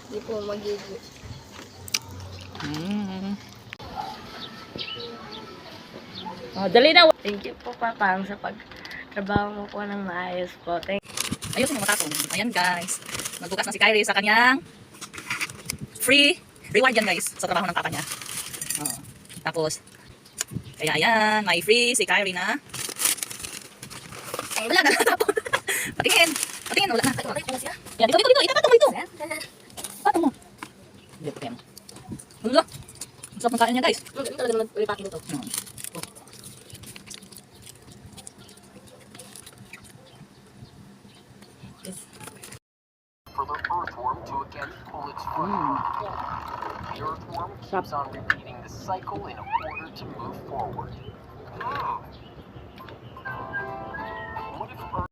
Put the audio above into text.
Hindi po magiging. Oh, dali na. Thank you po, Papang, sa pagtrabaho mo po ng maayos po. Ayusin mo matapon. Ayan guys. Magbukas na si Kyrie sa kanyang free reward yan guys sa trabaho ng papa niya. Oh. Tapos, kaya ayan, may free si Kyrie na. Ay, wala na natapon. Patingin. Patingin, wala na. Yan, dito. Itatapon mo ito. Tapon mo. Dito, patingin mo. Wala. Sarap ng kain niya guys. Ito talaga naman repacking ito. For the earthworm to again pull its foot. The earthworm keeps on repeating the cycle in order to move forward. What if